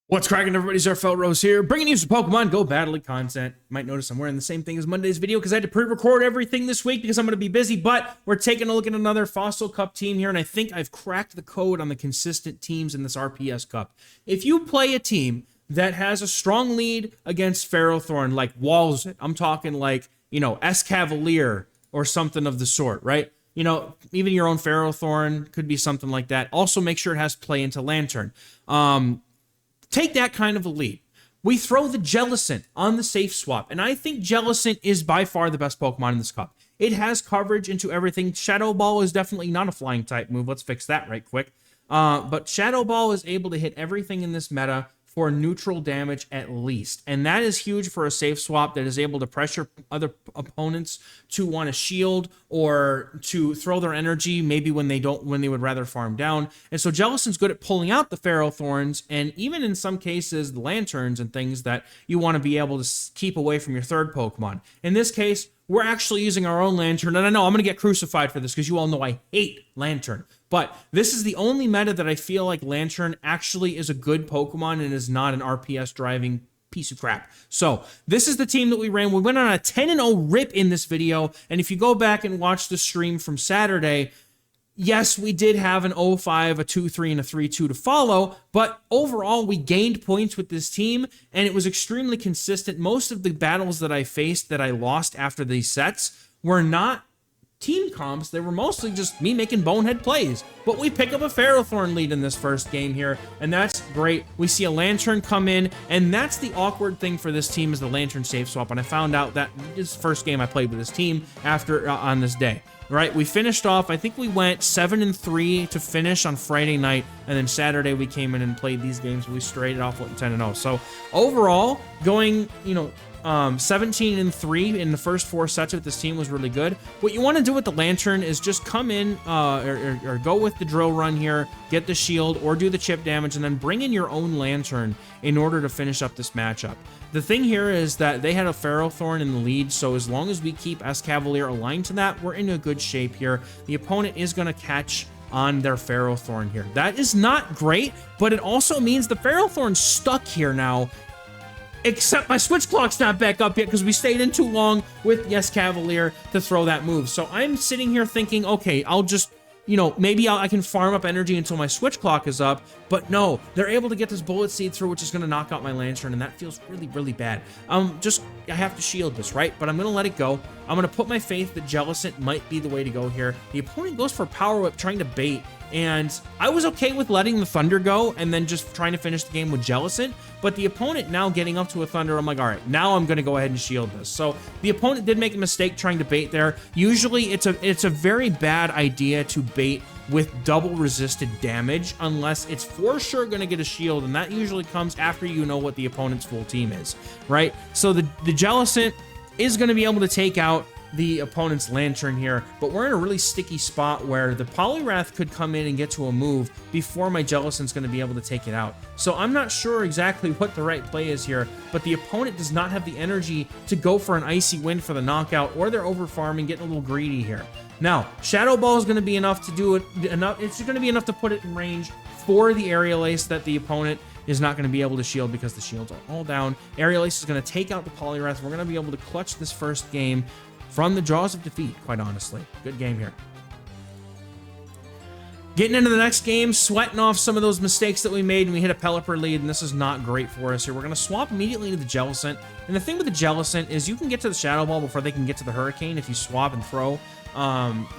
What's cracking, everybody? XehrFelrose here, bringing you some Pokemon Go Battle content. You might notice I'm wearing the same thing as Monday's video because I had to pre-record everything this week because I'm going to be busy, but we're taking a look at another Fossil Cup team here, and I think I've cracked the code on the consistent teams in this RPS Cup. If you play a team that has a strong lead against Ferrothorn, like walls it, I'm talking like, you know, Escavalier or something of the sort, right? You know, even your own Ferrothorn could be something like that. Also, make sure it has play into Lantern. Take that kind of a lead. We throw the Jellicent on the safe swap, and I think Jellicent is by far the best Pokemon in this cup. It has coverage into everything. Shadow Ball is definitely not a flying type move. Let's fix that right quick. But Shadow Ball is able to hit everything in this meta for neutral damage at least. And that is huge for a safe swap that is able to pressure other opponents to want to shield or to throw their energy maybe when they would rather farm down. And so Jellicent's good at pulling out the Ferrothorns and even in some cases the Lanterns and things that you want to be able to keep away from your third Pokemon. In this case, we're actually using our own Lantern, and I know I'm going to get crucified for this because you all know I hate Lantern. But this is the only meta that I feel like Lantern actually is a good Pokemon and is not an RPS driving piece of crap. So this is the team that we ran. We went on a 10-0 rip in this video, and if you go back and watch the stream from Saturday, yes, we did have an 0-5, a 2-3, and a 3-2 to follow, but overall, we gained points with this team, and it was extremely consistent. Most of the battles that I faced that I lost after these sets were not team comps. They were mostly just me making bonehead plays. But we pick up a Ferrothorn lead in this first game here, and that's great. We see a Lantern come in, and that's the awkward thing for this team is the Lantern safe swap, and I found out that this is the first game I played with this team after on this day. Right, we finished off, I think we went 7-3 to finish on Friday night, and then Saturday we came in and played these games, and we straight it off with 10-0. So overall, going, 17-3 in the first 4 sets with this team was really good. What you want to do with the Lantern is just come in or go with the drill run here, get the shield, or do the chip damage, and then bring in your own Lantern in order to finish up this matchup. The thing here is that they had a Ferrothorn in the lead, so as long as we keep Escavalier aligned to that, we're in a good shape here. The opponent is going to catch on their Ferrothorn here. That is not great, but it also means the Ferrothorn's stuck here now, except my switch clock's not back up yet because we stayed in too long with Escavalier to throw that move. So I'm sitting here thinking, okay, I'll just, maybe I can farm up energy until my switch clock is up, but no, they're able to get this Bullet Seed through, which is going to knock out my Lantern, and that feels really, really bad. I have to shield this, right? But I'm going to let it go. I'm going to put my faith that Jellicent might be the way to go here. The opponent goes for Power Whip, trying to bait, and I was okay with letting the Thunder go and then just trying to finish the game with Jellicent, but the opponent now getting up to a Thunder, I'm like, all right, now I'm going to go ahead and shield this. So the opponent did make a mistake trying to bait there. Usually it's a very bad idea to bait with double resisted damage unless it's for sure going to get a shield, and that usually comes after you know what the opponent's full team is, right? So the Jellicent is going to be able to take out the opponent's Lantern here, but we're in a really sticky spot where the Poliwrath could come in and get to a move before my Jellicent's going to be able to take it out. So I'm not sure exactly what the right play is here, but the opponent does not have the energy to go for an Icy Wind for the knockout, or they're over farming, getting a little greedy here. Now, Shadow Ball is going to be enough to do it, it's going to be enough to put it in range for the Aerial Ace that the opponent is not going to be able to shield because the shields are all down. Aerial Ace is going to take out the Poliwrath. We're going to be able to clutch this first game from the jaws of defeat, quite honestly. Good game here. Getting into the next game, sweating off some of those mistakes that we made, and we hit a Pelipper lead, and this is not great for us here. We're going to swap immediately to the Jellicent, and the thing with the Jellicent is you can get to the Shadow Ball before they can get to the Hurricane if you swap and throw.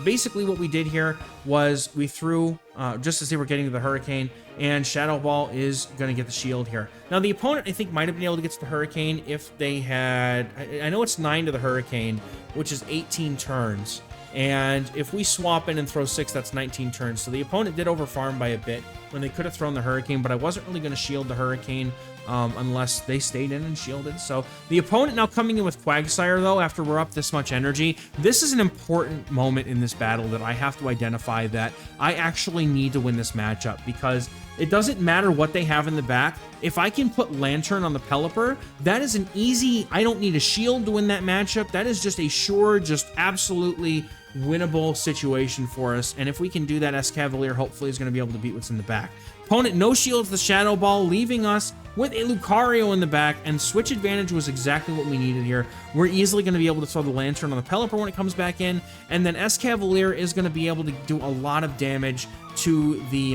Basically what we did here was we threw just as they were getting to the Hurricane, and Shadow Ball is going to get the shield here. Now the opponent, I think, might have been able to get to the Hurricane if they had, I know it's 9 to the Hurricane, which is 18 turns. And if we swap in and throw 6, that's 19 turns. So the opponent did overfarm by a bit when they could have thrown the Hurricane, but I wasn't really going to shield the Hurricane unless they stayed in and shielded. So the opponent now coming in with Quagsire, though, after we're up this much energy. This is an important moment in this battle that I have to identify that I actually need to win this matchup, because it doesn't matter what they have in the back. If I can put Lantern on the Pelipper, that is an easy, I don't need a shield to win that matchup. That is just a sure, just absolutely winnable situation for us. And if we can do that, Escavalier hopefully is going to be able to beat what's in the back. Opponent no shields the Shadow Ball, leaving us with a Lucario in the back, and switch advantage was exactly what we needed here. We're easily going to be able to throw the Lantern on the Pelipper when it comes back in, and then Escavalier is going to be able to do a lot of damage to the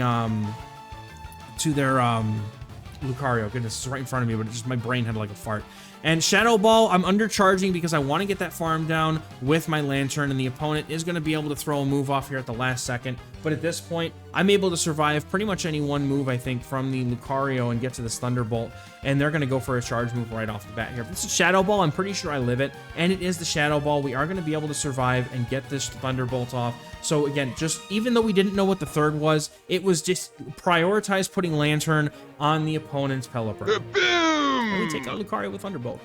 Lucario. Goodness, it's right in front of me, but just my brain had like a fart. And Shadow Ball, I'm undercharging because I want to get that farm down with my Lantern, and the opponent is going to be able to throw a move off here at the last second. But at this point, I'm able to survive pretty much any one move, I think, from the Lucario and get to this Thunderbolt. And they're going to go for a charge move right off the bat here. If this is Shadow Ball, I'm pretty sure I live it. And it is the Shadow Ball. We are going to be able to survive and get this Thunderbolt off. So again, just even though we didn't know what the third was, it was just prioritize putting Lantern on the opponent's Pelipper. And we take out Lucario with Thunderbolt.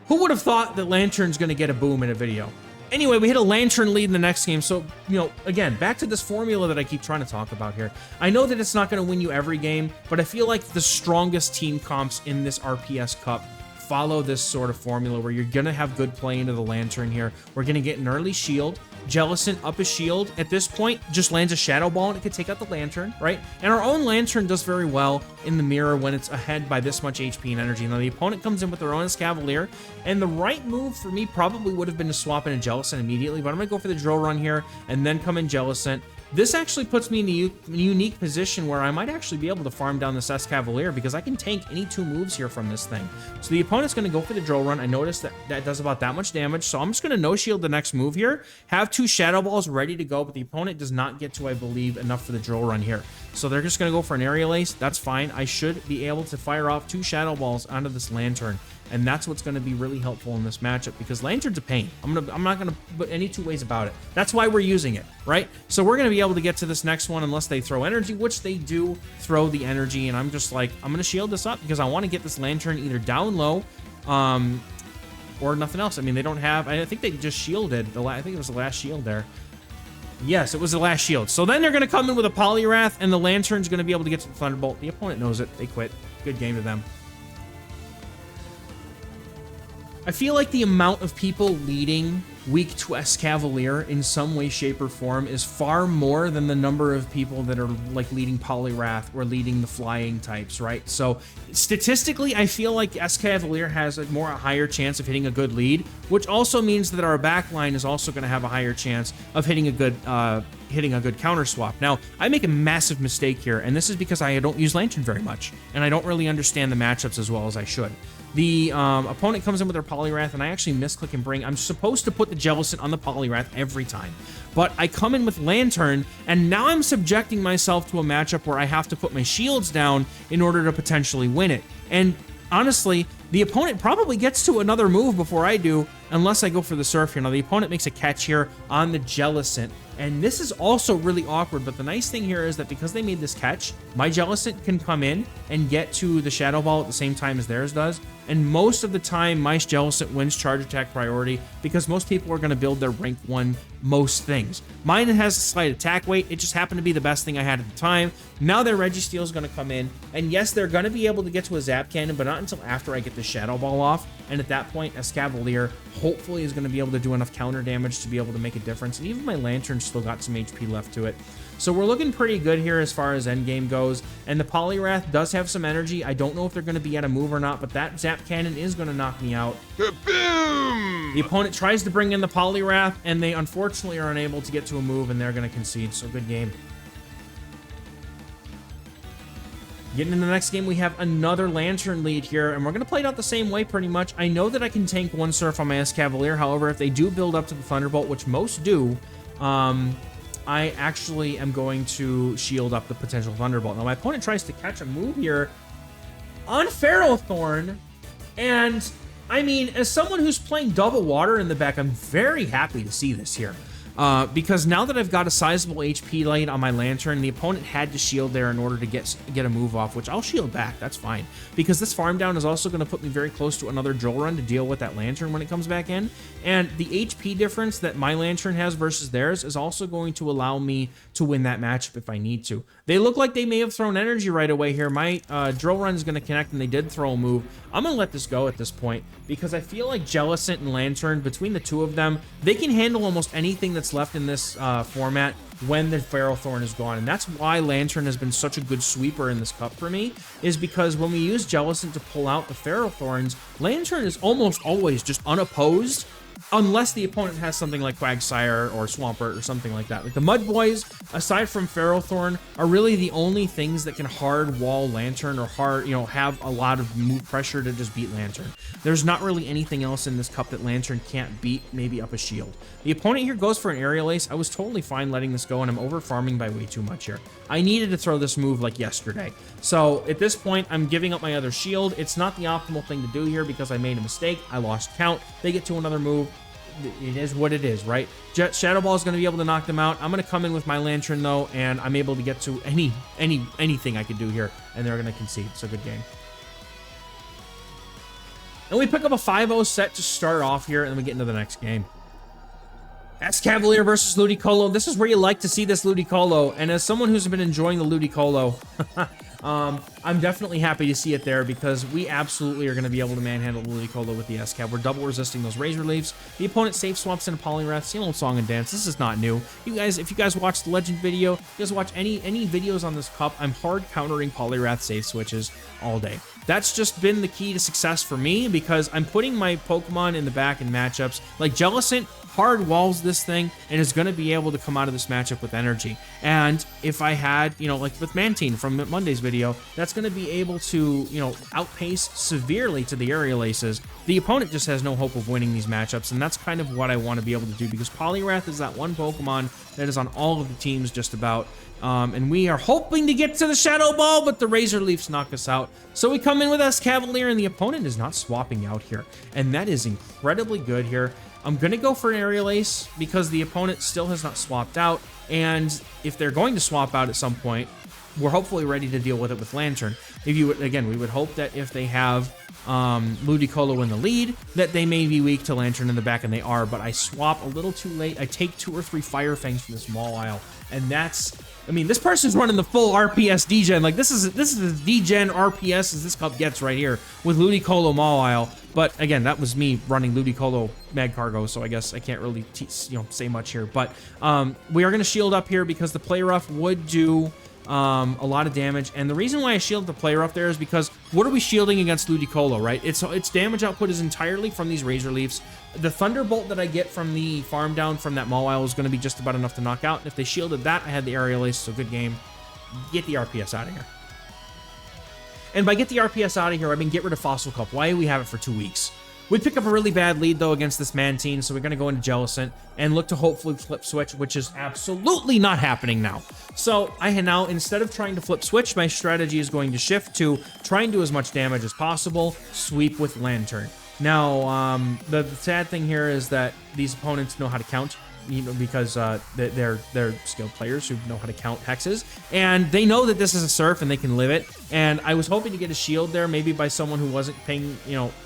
Who would have thought that Lantern's going to get a boom in a video? Anyway, we hit a Lantern lead in the next game, so, you know, again, back to this formula that I keep trying to talk about here. I know that it's not going to win you every game, but I feel like the strongest team comps in this RPS Cup follow this sort of formula where you're going to have good play into the Lantern here. We're going to get an early shield. Jellicent up a shield at this point, just lands a Shadow Ball and it could take out the Lantern, right? And our own Lantern does very well in the mirror when it's ahead by this much HP and energy. Now the opponent comes in with their own Escavalier, and the right move for me probably would have been to swap in a Jellicent immediately, but I'm going to go for the Drill Run here and then come in Jellicent. This actually puts me in a unique position where I might actually be able to farm down this Escavalier because I can tank any two moves here from this thing. So the opponent's going to go for the Drill Run. I noticed that that does about that much damage, so I'm just going to no-shield the next move here, have two Shadow Balls ready to go, but the opponent does not get to, I believe, enough for the Drill Run here. So they're just going to go for an Aerial Ace. That's fine. I should be able to fire off two Shadow Balls onto this Lantern. And that's what's going to be really helpful in this matchup because Lantern's a pain. I'm not going to put any two ways about it. That's why we're using it, right? So we're going to be able to get to this next one unless they throw energy, which they do throw the energy. And I'm just like, I'm going to shield this up because I want to get this Lantern either down low or nothing else. I mean, they don't have, I think they just shielded. I think it was the last shield there. Yes, it was the last shield. So then they're going to come in with a Poliwrath and the Lantern's going to be able to get to the Thunderbolt. The opponent knows it. They quit. Good game to them. I feel like the amount of people leading week to Escavalier in some way, shape, or form is far more than the number of people that are like leading Poliwrath or leading the flying types, right? So statistically, I feel like Escavalier has a higher chance of hitting a good lead, which also means that our backline is also going to have a higher chance of hitting a good counter swap. Now, I make a massive mistake here, and this is because I don't use Lantern very much, and I don't really understand the matchups as well as I should. The opponent comes in with their Poliwrath, and I actually misclick and bring. I'm supposed to put the Jellicent on the Poliwrath every time, but I come in with Lantern, and now I'm subjecting myself to a matchup where I have to put my shields down in order to potentially win it. And honestly, the opponent probably gets to another move before I do, unless I go for the Surf here. Now, the opponent makes a catch here on the Jellicent, and this is also really awkward, but the nice thing here is that because they made this catch, my Jellicent can come in and get to the Shadow Ball at the same time as theirs does, and most of the time, my Jellicent wins charge attack priority because most people are going to build their rank 1 most things. Mine has a slight attack weight. It just happened to be the best thing I had at the time. Now their Registeel is going to come in, and yes, they're going to be able to get to a Zap Cannon, but not until after I get the Shadow Ball off, and at that point, Escavalier hopefully is going to be able to do enough counter damage to be able to make a difference, and even my Lantern still got some HP left to it. So we're looking pretty good here as far as endgame goes, and the Poliwrath does have some energy. I don't know if they're going to be at a move or not, but that Zap Cannon is going to knock me out. Boom! The opponent tries to bring in the Poliwrath, and they unfortunately are unable to get to a move, and they're going to concede, so good game. Getting into the next game, we have another Lantern lead here, and we're going to play it out the same way pretty much. I know that I can tank one Surf on my Escavalier. However, if they do build up to the Thunderbolt, which most do, I actually am going to shield up the potential Thunderbolt. Now, my opponent tries to catch a move here on Ferrothorn, and I mean, as someone who's playing double water in the back, I'm very happy to see this here. Because now that I've got a sizable HP lead on my Lantern, the opponent had to shield there in order to get a move off, which I'll shield back. That's fine. Because this farm down is also going to put me very close to another Drill Run to deal with that Lantern when it comes back in. And the HP difference that my Lantern has versus theirs is also going to allow me to win that matchup if I need to. They look like they may have thrown energy right away here. My Drill Run is going to connect, and they did throw a move. I'm going to let this go at this point because I feel like Jellicent and Lantern, between the two of them, they can handle almost anything that's left in this format. when the Ferrothorn is gone. And that's why Lantern has been such a good sweeper in this cup for me, is because when we use Jellicent to pull out the Ferrothorns, Lantern is almost always just unopposed, unless the opponent has something like Quagsire or Swampert or something like that. Like the Mud Boys, aside from Ferrothorn, are really the only things that can hard wall Lantern or have a lot of move pressure to just beat Lantern. There's not really anything else in this cup that Lantern can't beat, maybe up a shield. The opponent here goes for an Aerial Ace. I was totally fine letting this go, and I'm over farming by way too much here. I needed to throw this move like yesterday. So at this point, I'm giving up my other shield. It's not the optimal thing to do here because I made a mistake. I lost count. They get to another move. It is what it is, right? Shadow Ball is going to be able to knock them out. I'm going to come in with my Lantern, though, and I'm able to get to anything I could do here, and they're going to concede. It's a good game. And we pick up a 5-0 set to start off here, and then we get into the next game. Escavalier versus Ludicolo. This is where you like to see this Ludicolo, and as someone who's been enjoying the Ludicolo, I'm definitely happy to see it there because we absolutely are going to be able to manhandle the Ludicolo with the Escav. We're double resisting those Razor Leaves. The opponent safe swaps in a Poliwrath. Same old song and dance. This is not new. If you guys watch the Legend video, you guys watch any videos on this cup, I'm hard countering Poliwrath safe switches all day. That's just been the key to success for me because I'm putting my Pokemon in the back in matchups. Like Jellicent hard walls this thing and is going to be able to come out of this matchup with energy. And if I had, like with Mantine from Monday's video, that's going to be able to, outpace severely to the Aerial Aces. The opponent just has no hope of winning these matchups, and that's kind of what I want to be able to do because Poliwrath is that one Pokemon that is on all of the teams just about. And we are hoping to get to the Shadow Ball, but the Razor Leafs knock us out. So we come in with Escavalier, and the opponent is not swapping out here. And that is incredibly good here. I'm going to go for an Aerial Ace because the opponent still has not swapped out. And if they're going to swap out at some point, we're hopefully ready to deal with it with Lantern. We would hope that if they have Ludicolo in the lead, that they may be weak to Lantern in the back, and they are, but I swap a little too late. I take 2 or 3 Fire Fangs from this Mawile, and that's... this person's running the full RPS D-Gen. Like, this is as D-Gen RPS as this cup gets right here with Ludicolo Mawile. But, again, that was me running Ludicolo Magcargo, so I guess I can't really say much here. But we are going to shield up here because the Play Rough would do a lot of damage. And the reason why I shielded the Play Rough there is because what are we shielding against Ludicolo, right? Its damage output is entirely from these Razor Leaves. The Thunderbolt that I get from the farm down from that Mawile is going to be just about enough to knock out. And if they shielded that, I had the Aerial Ace, so good game. Get the RPS out of here. And by get the RPS out of here, I mean get rid of Fossil Cup. Why do we have it for 2 weeks? We pick up a really bad lead, though, against this Mantine, so we're going to go into Jellicent and look to hopefully flip switch, which is absolutely not happening now. So I now, instead of trying to flip switch, my strategy is going to shift to try and do as much damage as possible, sweep with Lantern. Now, the sad thing here is that these opponents know how to count, because they're skilled players who know how to count hexes, and they know that this is a surf and they can live it. And I was hoping to get a shield there, maybe by someone who wasn't paying,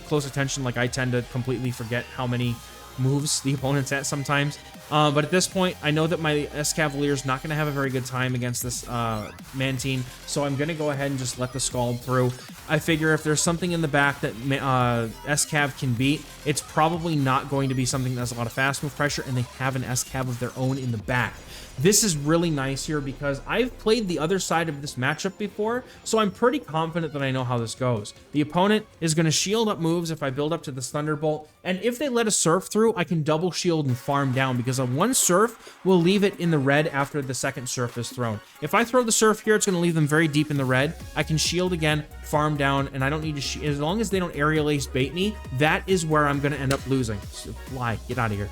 close attention. Like I tend to completely forget how many moves the opponent's at sometimes. But at this point, I know that my Escavalier is not going to have a very good time against this Mantine, so I'm going to go ahead and just let the Scald through. I figure if there's something in the back that Escav can beat, it's probably not going to be something that has a lot of fast move pressure, and they have an Escav of their own in the back. This is really nice here because I've played the other side of this matchup before, so I'm pretty confident that I know how this goes. The opponent is going to shield up moves if I build up to this Thunderbolt, and if they let a Surf through, I can double shield and farm down because a one Surf will leave it in the red after the second Surf is thrown. If I throw the Surf here, it's going to leave them very deep in the red. I can shield again, farm down, and I don't need to as long as they don't Aerial Ace bait me, that is where I'm going to end up losing. So fly, get out of here.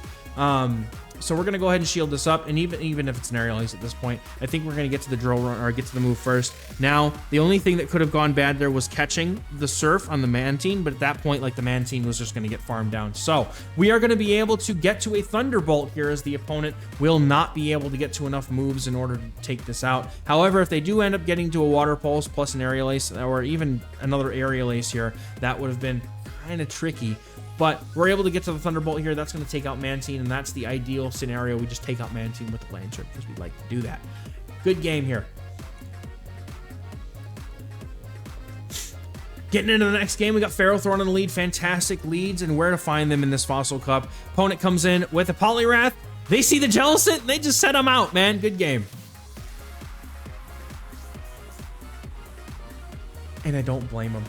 So we're going to go ahead and shield this up, and even if it's an Aerial Ace at this point, I think we're going to get to the drill run, or get to the move first. Now, the only thing that could have gone bad there was catching the Surf on the Mantine, but at that point, like, the Mantine was just going to get farmed down. So we are going to be able to get to a Thunderbolt here, as the opponent will not be able to get to enough moves in order to take this out. However, if they do end up getting to a Water Pulse plus an Aerial Ace, or even another Aerial Ace here, that would have been kind of tricky. But we're able to get to the Thunderbolt here. That's going to take out Mantine, and that's the ideal scenario. We just take out Mantine with the Lantern because we like to do that. Good game here. Getting into the next game, we got Ferrothorn in the lead. Fantastic leads and where to find them in this Fossil Cup. Opponent comes in with a Poliwrath. They see the Jellicent, they just set them out, man. Good game. And I don't blame them.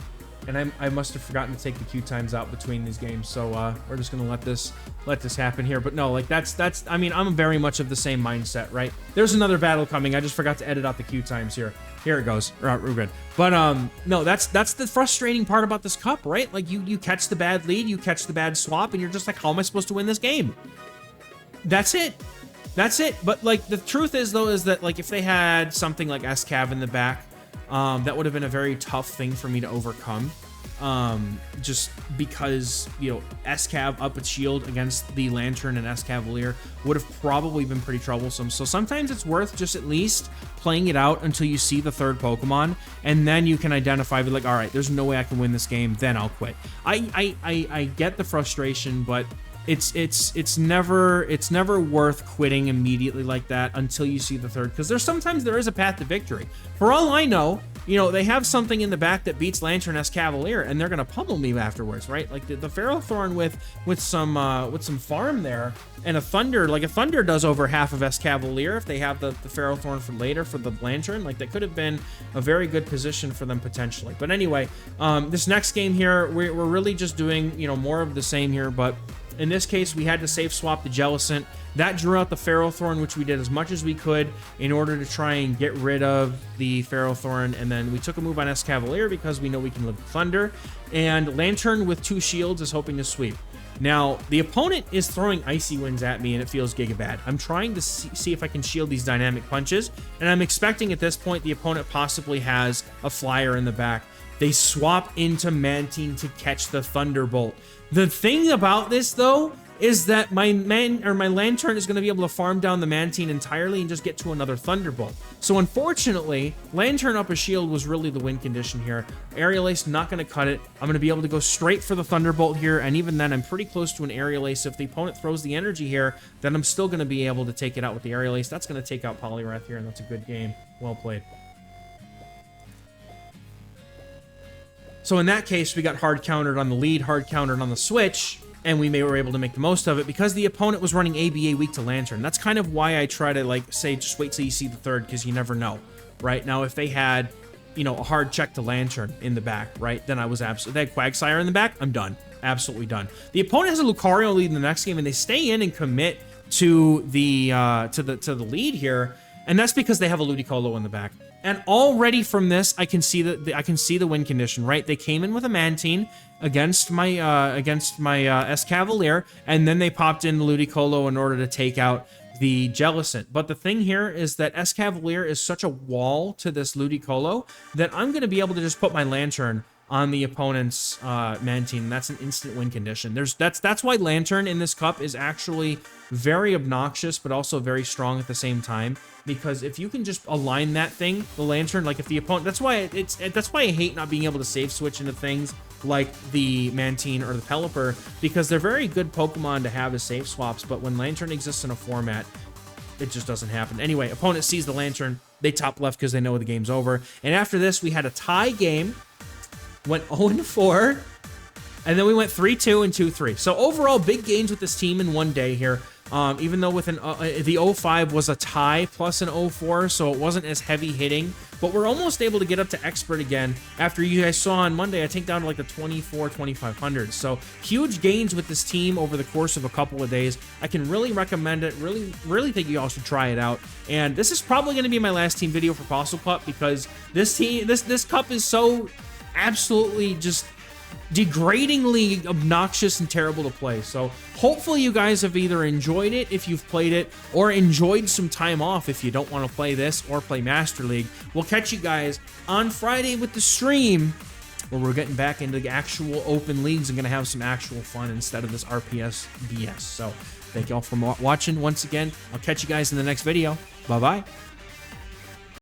And I must have forgotten to take the queue times out between these games, so we're just gonna let this happen here. But no, like that's I mean, I'm very much of the same mindset, right? There's another battle coming. I just forgot to edit out the queue times here. Here it goes. We're good. But no, that's the frustrating part about this cup, right? Like you catch the bad lead, you catch the bad swap, and you're just like, how am I supposed to win this game? That's it. That's it. But like the truth is though, is that like if they had something like Escav in the back, that would have been a very tough thing for me to overcome. Just because, you know, Escav up its shield against the Lantern and Escavalier would have probably been pretty troublesome. So sometimes it's worth just at least playing it out until you see the third Pokemon, and then you can identify, be like, all right, there's no way I can win this game, then I'll quit. I get the frustration, but it's never worth quitting immediately like that until you see the third, because sometimes there is a path to victory. For all I know, you know, they have something in the back that beats Lantern Escavalier, and they're gonna pummel me afterwards, right? Like the Ferrothorn with some farm there, and a Thunder, like a Thunder does over half of Escavalier if they have the Ferrothorn for later for the Lantern. Like that could have been a very good position for them potentially. But anyway, this next game here, we're really just doing, you know, more of the same here, but in this case, we had to safe swap the Jellicent. That drew out the Ferrothorn, which we did as much as we could in order to try and get rid of the Ferrothorn. And then we took a move on Escavalier because we know we can live with Thunder. And Lantern with 2 shields is hoping to sweep. Now, the opponent is throwing Icy Winds at me, and it feels giga bad. I'm trying to see if I can shield these dynamic punches, and I'm expecting at this point the opponent possibly has a flyer in the back. They swap into Mantine to catch the Thunderbolt. The thing about this, though, is that my Lantern is going to be able to farm down the Mantine entirely and just get to another Thunderbolt. So unfortunately, Lantern up a shield was really the win condition here. Aerial Ace not going to cut it. I'm going to be able to go straight for the Thunderbolt here, and even then, I'm pretty close to an Aerial Ace. If the opponent throws the energy here, then I'm still going to be able to take it out with the Aerial Ace. That's going to take out Poliwrath here, and that's a good game. Well played. So in that case, we got hard countered on the lead, hard countered on the switch, and we were able to make the most of it because the opponent was running ABA weak to Lantern. That's kind of why I try to like say, just wait till you see the third, because you never know, right? Now, if they had, you know, a hard check to Lantern in the back, right, then I was absolutely, they had Quagsire in the back, I'm done. Absolutely done. The opponent has a Lucario lead in the next game, and they stay in and commit to the lead here, and that's because they have a Ludicolo in the back. And already from this, I can see the win condition, right? They came in with a Mantine against my Escavalier, and then they popped in the Ludicolo in order to take out the Jellicent. But the thing here is that Escavalier is such a wall to this Ludicolo that I'm going to be able to just put my Lantern on the opponent's Mantine. That's an instant win condition. That's why Lantern in this cup is actually very obnoxious, but also very strong at the same time. Because if you can just align that thing, the Lantern, like if the opponent, that's why I hate not being able to save switch into things like the Mantine or the Pelipper, because they're very good Pokemon to have as safe swaps, but when Lantern exists in a format, it just doesn't happen. Anyway, opponent sees the Lantern, they top left because they know the game's over. And after this, we had a tie game, went 0-4, and then we went 3-2 and 2-3. So overall, big gains with this team in one day here. Even though with the 0-5 was a tie plus an 0-4, so it wasn't as heavy hitting, but we're almost able to get up to expert again. After you guys saw on Monday, I take down to like the 24-2500. So huge gains with this team over the course of a couple of days. I can really recommend it. Really think you all should try it out. And this is probably going to be my last team video for Fossil Cup, because this cup is so absolutely just degradingly obnoxious and terrible to play. So hopefully you guys have either enjoyed it if you've played it, or enjoyed some time off if you don't want to play this or play Master League. We'll catch you guys on Friday with the stream, where we're getting back into the actual open leagues and going to have some actual fun instead of this RPS BS. So thank you all for watching once again. I'll catch you guys in the next video. Bye-bye.